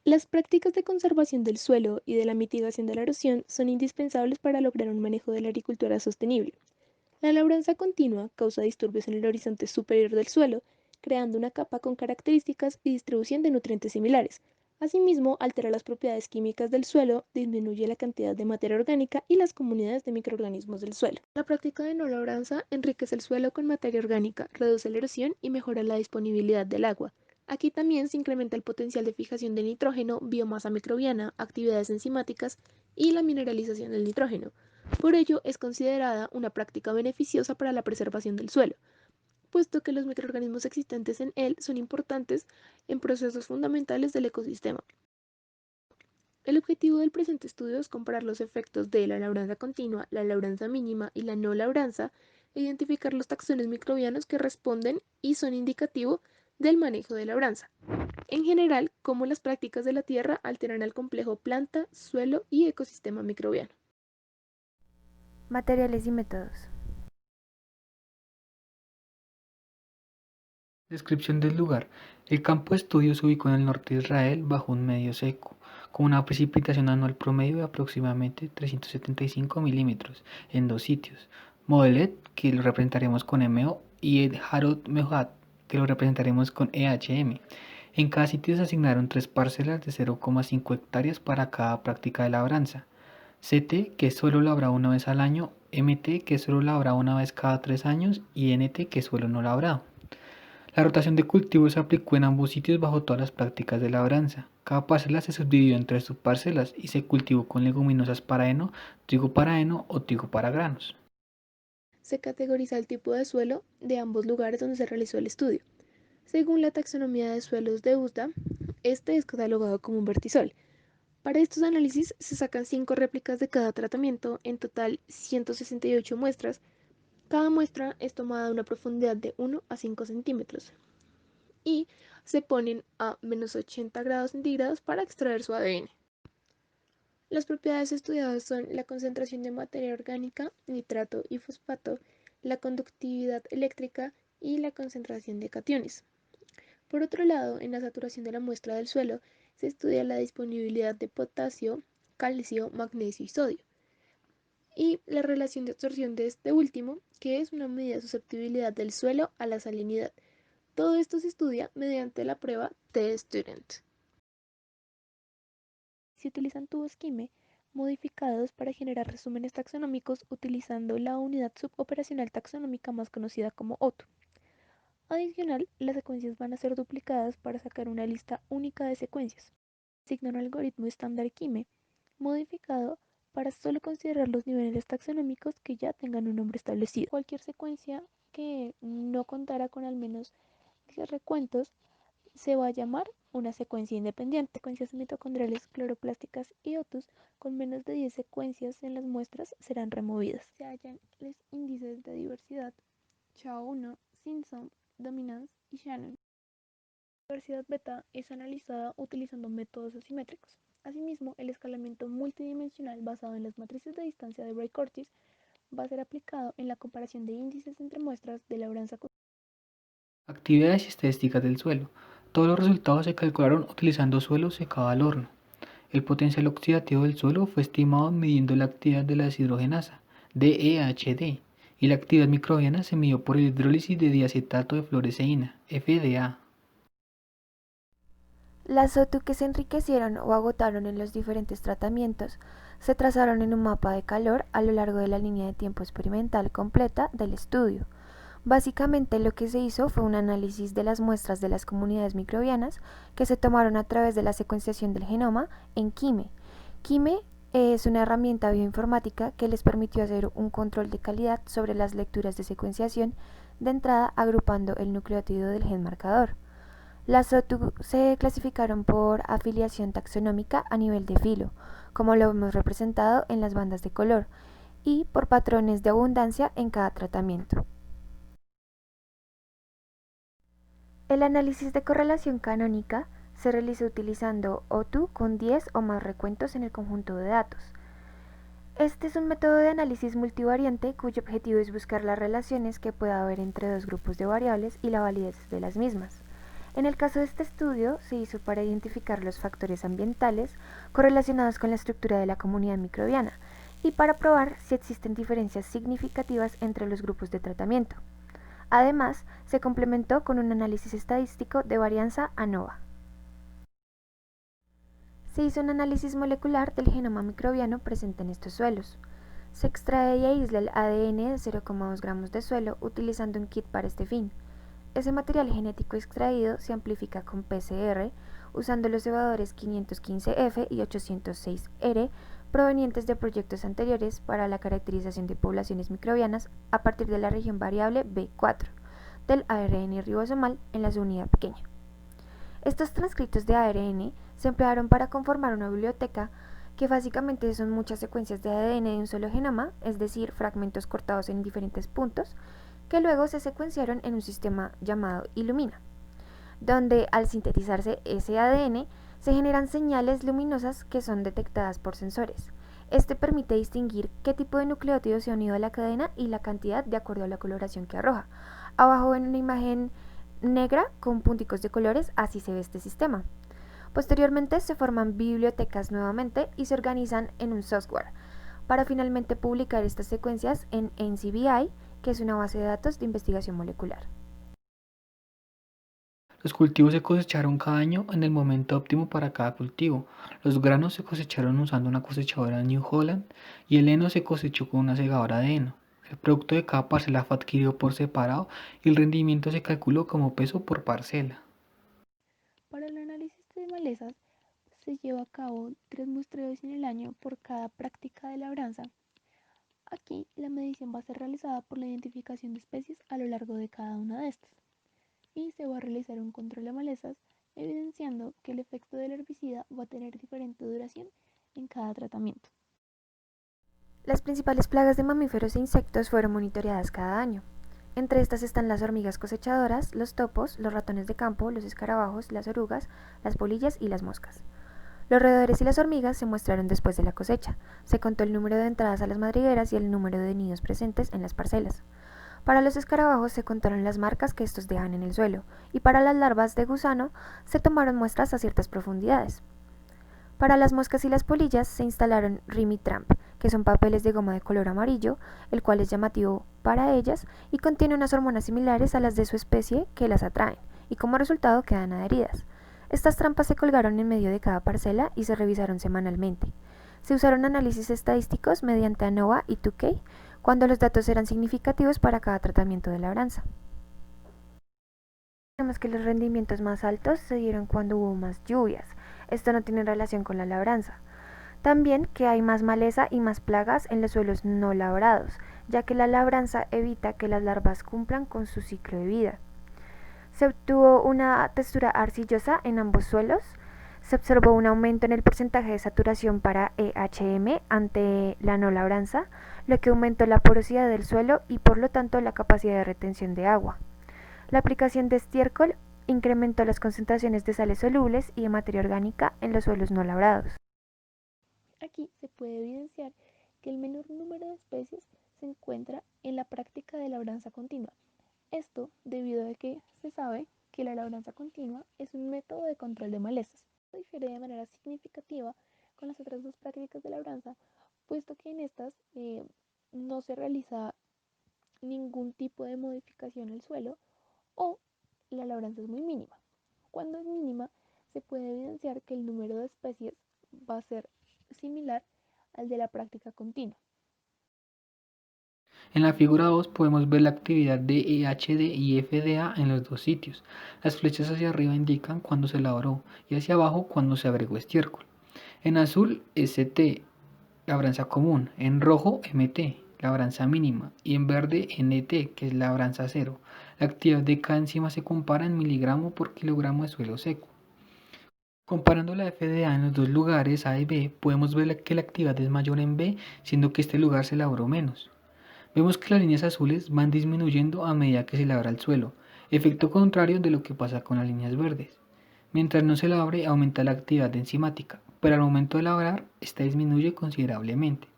Las prácticas de conservación del suelo y de la mitigación de la erosión son indispensables para lograr un manejo de la agricultura sostenible. La labranza continua causa disturbios en el horizonte superior del suelo, creando una capa con características y distribución de nutrientes similares. Asimismo, altera las propiedades químicas del suelo, disminuye la cantidad de materia orgánica y las comunidades de microorganismos del suelo. La práctica de no labranza enriquece el suelo con materia orgánica, reduce la erosión y mejora la disponibilidad del agua. Aquí también se incrementa el potencial de fijación de nitrógeno, biomasa microbiana, actividades enzimáticas y la mineralización del nitrógeno. Por ello, es considerada una práctica beneficiosa para la preservación del suelo, puesto que los microorganismos existentes en él son importantes en procesos fundamentales del ecosistema. El objetivo del presente estudio es comparar los efectos de la labranza continua, la labranza mínima y la no labranza e identificar los taxones microbianos que responden y son indicativo del manejo de labranza. En general, cómo las prácticas de la tierra alteran el complejo planta, suelo y ecosistema microbiano. Materiales y métodos. Descripción del lugar. El campo de estudio se ubicó en el norte de Israel bajo un medio seco, con una precipitación anual promedio de aproximadamente 375 milímetros en dos sitios. Modelet, que lo representaremos con MO, y Ed Harod Mehat, que lo representaremos con EHM. En cada sitio se asignaron tres parcelas de 0,5 hectáreas para cada práctica de labranza. CT, que es suelo labrado una vez al año, MT, que es suelo labrado una vez cada 3 años, y NT, que es suelo no labrado. La rotación de cultivos se aplicó en ambos sitios bajo todas las prácticas de labranza. Cada parcela se subdividió en tres subparcelas y se cultivó con leguminosas para heno, o trigo para granos. Se categoriza el tipo de suelo de ambos lugares donde se realizó el estudio. Según la taxonomía de suelos de USDA, este es catalogado como un vertisol. Para estos análisis se sacan 5 réplicas de cada tratamiento, en total 168 muestras. Cada muestra es tomada a una profundidad de 1 a 5 centímetros y se ponen a -80 grados centígrados para extraer su ADN. Las propiedades estudiadas son la concentración de materia orgánica, nitrato y fosfato, la conductividad eléctrica y la concentración de cationes. Por otro lado, en la saturación de la muestra del suelo se estudia la disponibilidad de potasio, calcio, magnesio y sodio, y la relación de absorción de este último, que es una medida de susceptibilidad del suelo a la salinidad. Todo esto se estudia mediante la prueba T-Student. Se utilizan tubos Kime modificados para generar resúmenes taxonómicos utilizando la unidad suboperacional taxonómica más conocida como OTU. Adicional, las secuencias van a ser duplicadas para sacar una lista única de secuencias. Asigna un algoritmo estándar Kime modificado para solo considerar los niveles taxonómicos que ya tengan un nombre establecido. Cualquier secuencia que no contara con al menos 10 recuentos se va a llamar una secuencia independiente. Secuencias mitocondriales, cloroplásticas y otus con menos de 10 secuencias en las muestras serán removidas. Se hallan los índices de diversidad SHA-1, Simpson, Dominance y Shannon. La diversidad beta es analizada utilizando métodos asimétricos. Asimismo, el escalamiento multidimensional basado en las matrices de distancia de Bray-Curtis va a ser aplicado en la comparación de índices entre muestras de labranza. Actividades y estadísticas del suelo. Todos los resultados se calcularon utilizando suelo secado al horno. El potencial oxidativo del suelo fue estimado midiendo la actividad de la deshidrogenasa, DEHD, y la actividad microbiana se midió por el hidrólisis de diacetato de fluoresceína, FDA. Las OTU que se enriquecieron o agotaron en los diferentes tratamientos se trazaron en un mapa de calor a lo largo de la línea de tiempo experimental completa del estudio. Básicamente lo que se hizo fue un análisis de las muestras de las comunidades microbianas que se tomaron a través de la secuenciación del genoma en Kime. Kime es una herramienta bioinformática que les permitió hacer un control de calidad sobre las lecturas de secuenciación de entrada agrupando el nucleótido del gen marcador. Las OTU se clasificaron por afiliación taxonómica a nivel de filo, como lo hemos representado en las bandas de color, y por patrones de abundancia en cada tratamiento. El análisis de correlación canónica se realiza utilizando OTU con 10 o más recuentos en el conjunto de datos. Este es un método de análisis multivariante cuyo objetivo es buscar las relaciones que pueda haber entre dos grupos de variables y la validez de las mismas. En el caso de este estudio, se hizo para identificar los factores ambientales correlacionados con la estructura de la comunidad microbiana y para probar si existen diferencias significativas entre los grupos de tratamiento. Además, se complementó con un análisis estadístico de varianza ANOVA. Se hizo un análisis molecular del genoma microbiano presente en estos suelos. Se extrae y aísla el ADN de 0,2 gramos de suelo utilizando un kit para este fin. Ese material genético extraído se amplifica con PCR usando los cebadores 515F y 806R provenientes de proyectos anteriores para la caracterización de poblaciones microbianas a partir de la región variable B4 del ARN ribosomal en la subunidad pequeña. Estos transcriptos de ARN se emplearon para conformar una biblioteca que básicamente son muchas secuencias de ADN de un solo genoma, es decir, fragmentos cortados en diferentes puntos, que luego se secuenciaron en un sistema llamado Illumina, donde al sintetizarse ese ADN se generan señales luminosas que son detectadas por sensores. Este permite distinguir qué tipo de nucleótido se ha unido a la cadena y la cantidad de acuerdo a la coloración que arroja. Abajo ven una imagen negra con punticos de colores, así se ve este sistema. Posteriormente se forman bibliotecas nuevamente y se organizan en un software para finalmente publicar estas secuencias en NCBI, que es una base de datos de investigación molecular. Los cultivos se cosecharon cada año en el momento óptimo para cada cultivo. Los granos se cosecharon usando una cosechadora New Holland y el heno se cosechó con una segadora de heno. El producto de cada parcela fue adquirido por separado y el rendimiento se calculó como peso por parcela. Para el análisis de malezas se lleva a cabo 3 muestreos en el año por cada práctica de labranza. Aquí la medición va a ser realizada por la identificación de especies a lo largo de cada una de estas y se va a realizar un control de malezas evidenciando que el efecto del herbicida va a tener diferente duración en cada tratamiento. Las principales plagas de mamíferos e insectos fueron monitoreadas cada año. Entre estas están las hormigas cosechadoras, los topos, los ratones de campo, los escarabajos, las orugas, las polillas y las moscas. Los roedores y las hormigas se muestraron después de la cosecha. Se contó el número de entradas a las madrigueras y el número de nidos presentes en las parcelas. Para los escarabajos se contaron las marcas que estos dejan en el suelo, y para las larvas de gusano se tomaron muestras a ciertas profundidades. Para las moscas y las polillas se instalaron Rimi Tramp, que son papeles de goma de color amarillo, el cual es llamativo para ellas y contiene unas hormonas similares a las de su especie que las atraen, y como resultado quedan adheridas. Estas trampas se colgaron en medio de cada parcela y se revisaron semanalmente. Se usaron análisis estadísticos mediante ANOVA y 2K cuando los datos eran significativos para cada tratamiento de labranza. Vemos que los rendimientos más altos se dieron cuando hubo más lluvias. Esto no tiene relación con la labranza. También que hay más maleza y más plagas en los suelos no labrados, ya que la labranza evita que las larvas cumplan con su ciclo de vida. Se obtuvo una textura arcillosa en ambos suelos. Se observó un aumento en el porcentaje de saturación para EHM ante la no labranza, lo que aumentó la porosidad del suelo y por lo tanto la capacidad de retención de agua. La aplicación de estiércol incrementó las concentraciones de sales solubles y de materia orgánica en los suelos no labrados. Aquí se puede evidenciar que el menor número de especies se encuentra en la práctica de labranza continua. Esto debido a que se sabe que la labranza continua es un método de control de malezas. Esto difiere de manera significativa con las otras dos prácticas de labranza, puesto que en estas no se realiza ningún tipo de modificación al suelo o la labranza es muy mínima. Cuando es mínima, se puede evidenciar que el número de especies va a ser similar al de la práctica continua. En la figura 2 podemos ver la actividad de EHD y FDA en los dos sitios. Las flechas hacia arriba indican cuando se labró y hacia abajo cuando se agregó estiércol. En azul ST, labranza común, en rojo MT, labranza mínima, y en verde NT, que es labranza cero. La actividad de cada enzima se compara en miligramo por kilogramo de suelo seco. Comparando la FDA en los dos lugares A y B, podemos ver que la actividad es mayor en B, siendo que este lugar se labró menos. Vemos que las líneas azules van disminuyendo a medida que se labra el suelo, efecto contrario de lo que pasa con las líneas verdes. Mientras no se labre, aumenta la actividad enzimática, pero al momento de labrar, esta disminuye considerablemente.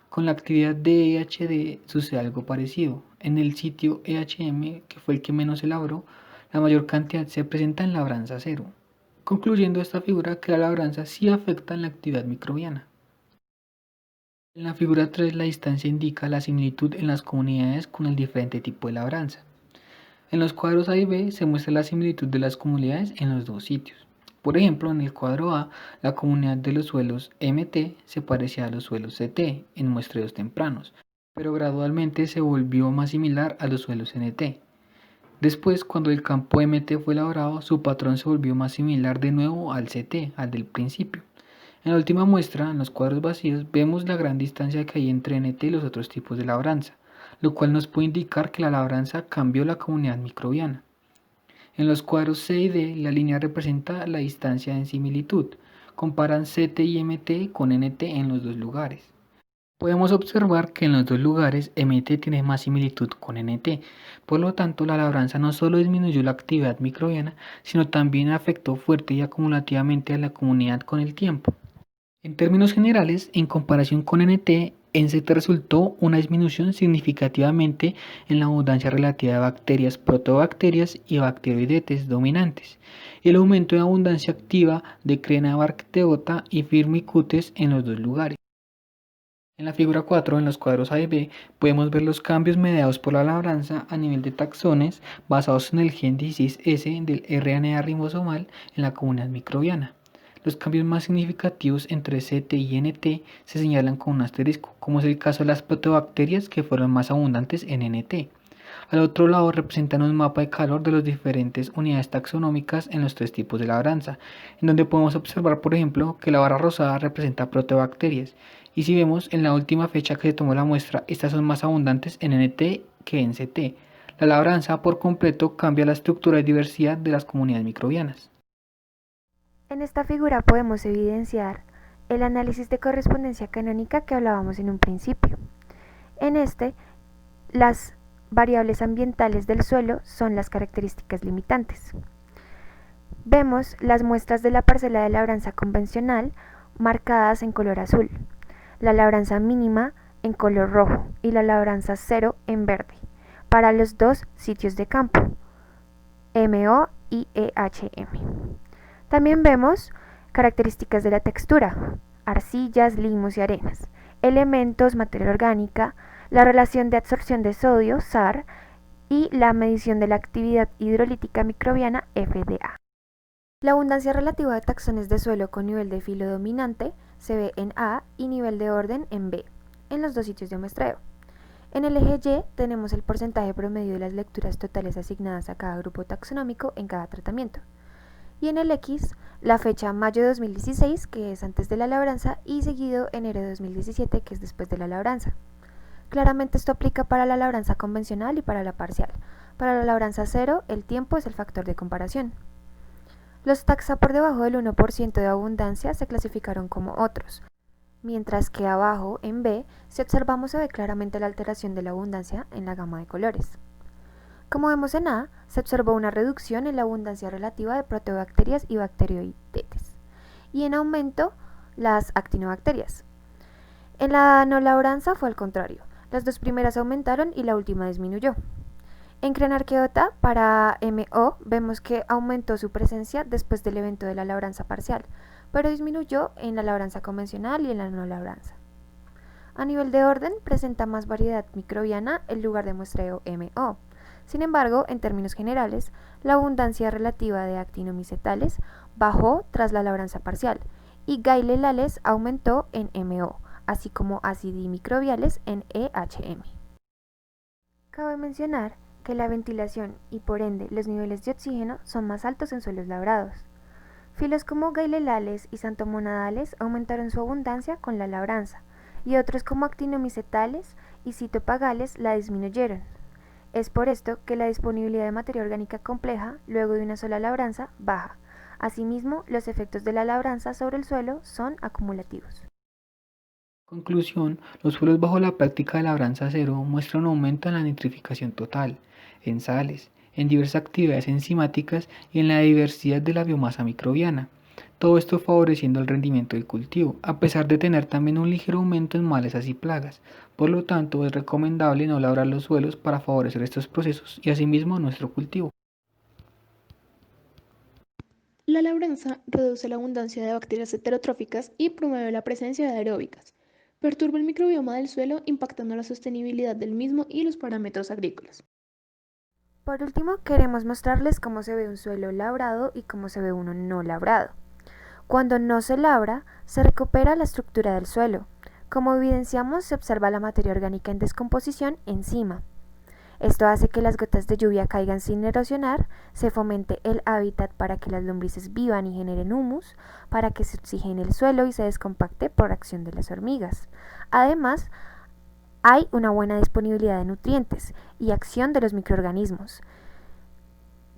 Con la actividad de EHD sucede algo parecido. En el sitio EHM, que fue el que menos se labró, La mayor cantidad se presenta en labranza cero, concluyendo esta figura que la labranza sí afecta en la actividad microbiana. En la figura 3 la distancia indica la similitud en las comunidades con el diferente tipo de labranza. En los cuadros A y B se muestra la similitud de las comunidades en los dos sitios. Por ejemplo, en el cuadro A, la comunidad de los suelos MT se parecía a los suelos CT en muestreos tempranos, pero gradualmente se volvió más similar a los suelos NT. Después, cuando el campo MT fue elaborado, su patrón se volvió más similar de nuevo al CT, al del principio. En la última muestra, en los cuadros vacíos, vemos la gran distancia que hay entre NT y los otros tipos de labranza, lo cual nos puede indicar que la labranza cambió la comunidad microbiana. En los cuadros C y D, la línea representa la distancia en similitud. Comparan CT y MT con NT en los dos lugares. Podemos observar que en los dos lugares MT tiene más similitud con NT, por lo tanto la labranza no solo disminuyó la actividad microbiana, sino también afectó fuerte y acumulativamente a la comunidad con el tiempo. En términos generales, en comparación con NT, en CT resultó una disminución significativamente en la abundancia relativa de bacterias, protobacterias y bacteroidetes dominantes, y el aumento de abundancia activa de Crenabacteriota y Firmicutes en los dos lugares. En la figura 4, en los cuadros A y B, podemos ver los cambios mediados por la labranza a nivel de taxones basados en el gen 16S del RNA ribosomal en la comunidad microbiana. Los cambios más significativos entre CT y NT se señalan con un asterisco, como es el caso de las protobacterias que fueron más abundantes en NT. Al otro lado representan un mapa de calor de las diferentes unidades taxonómicas en los tres tipos de labranza, en donde podemos observar, por ejemplo, que la barra rosada representa protobacterias, y si vemos en la última fecha que se tomó la muestra, estas son más abundantes en NT que en CT. La labranza por completo cambia la estructura y diversidad de las comunidades microbianas. En esta figura podemos evidenciar el análisis de correspondencia canónica que hablábamos en un principio. En este, las variables ambientales del suelo son las características limitantes. Vemos las muestras de la parcela de labranza convencional marcadas en color azul, la labranza mínima en color rojo y la labranza cero en verde, para los dos sitios de campo, MO y EHM. También vemos características de la textura, arcillas, limos y arenas, elementos, materia orgánica, la relación de absorción de sodio, SAR, y la medición de la actividad hidrolítica microbiana, FDA. La abundancia relativa de taxones de suelo con nivel de filo dominante se ve en A y nivel de orden en B, en los dos sitios de muestreo. En el eje Y tenemos el porcentaje promedio de las lecturas totales asignadas a cada grupo taxonómico en cada tratamiento. Y en el X, la fecha mayo de 2016, que es antes de la labranza, y seguido enero de 2017, que es después de la labranza. Claramente esto aplica para la labranza convencional y para la parcial. Para la labranza cero, el tiempo es el factor de comparación. Los taxa por debajo del 1% de abundancia se clasificaron como otros, mientras que abajo, en B, si observamos se ve claramente la alteración de la abundancia en la gama de colores. Como vemos en A, se observó una reducción en la abundancia relativa de protobacterias y bacteroidetes, y en aumento las actinobacterias. En la no labranza fue al contrario, las dos primeras aumentaron y la última disminuyó. En Crenarchaeota, para MO, vemos que aumentó su presencia después del evento de la labranza parcial, pero disminuyó en la labranza convencional y en la no labranza. A nivel de orden, presenta más variedad microbiana el lugar de muestreo MO. Sin embargo, en términos generales, la abundancia relativa de actinomicetales bajó tras la labranza parcial y gailelales aumentó en MO, así como acidimicrobiales en EHM. Cabe mencionar que la ventilación y por ende los niveles de oxígeno son más altos en suelos labrados. Filos como gailelales y santomonadales aumentaron su abundancia con la labranza y otros como actinomicetales y citopagales la disminuyeron. Es por esto que la disponibilidad de materia orgánica compleja luego de una sola labranza baja. Asimismo, los efectos de la labranza sobre el suelo son acumulativos. Conclusión, los suelos bajo la práctica de labranza cero muestran un aumento en la nitrificación total, en sales, en diversas actividades enzimáticas y en la diversidad de la biomasa microbiana. Todo esto favoreciendo el rendimiento del cultivo, a pesar de tener también un ligero aumento en malezas y plagas. Por lo tanto, es recomendable no labrar los suelos para favorecer estos procesos y asimismo nuestro cultivo. La labranza reduce la abundancia de bacterias heterotróficas y promueve la presencia de aeróbicas. Perturba el microbioma del suelo, impactando la sostenibilidad del mismo y los parámetros agrícolas. Por último, queremos mostrarles cómo se ve un suelo labrado y cómo se ve uno no labrado. Cuando no se labra, se recupera la estructura del suelo. Como evidenciamos, se observa la materia orgánica en descomposición encima. Esto hace que las gotas de lluvia caigan sin erosionar, se fomente el hábitat para que las lombrices vivan y generen humus, para que se oxigene el suelo y se descompacte por acción de las hormigas. Además, hay una buena disponibilidad de nutrientes y acción de los microorganismos.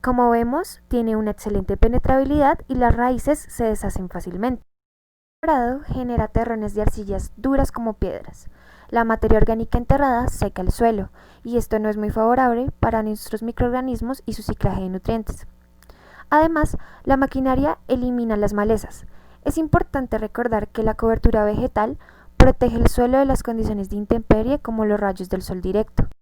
Como vemos, tiene una excelente penetrabilidad y las raíces se deshacen fácilmente. El labrado genera terrones de arcillas duras como piedras. La materia orgánica enterrada seca el suelo, y esto no es muy favorable para nuestros microorganismos y su ciclaje de nutrientes. Además, la maquinaria elimina las malezas. Es importante recordar que la cobertura vegetal protege el suelo de las condiciones de intemperie como los rayos del sol directo.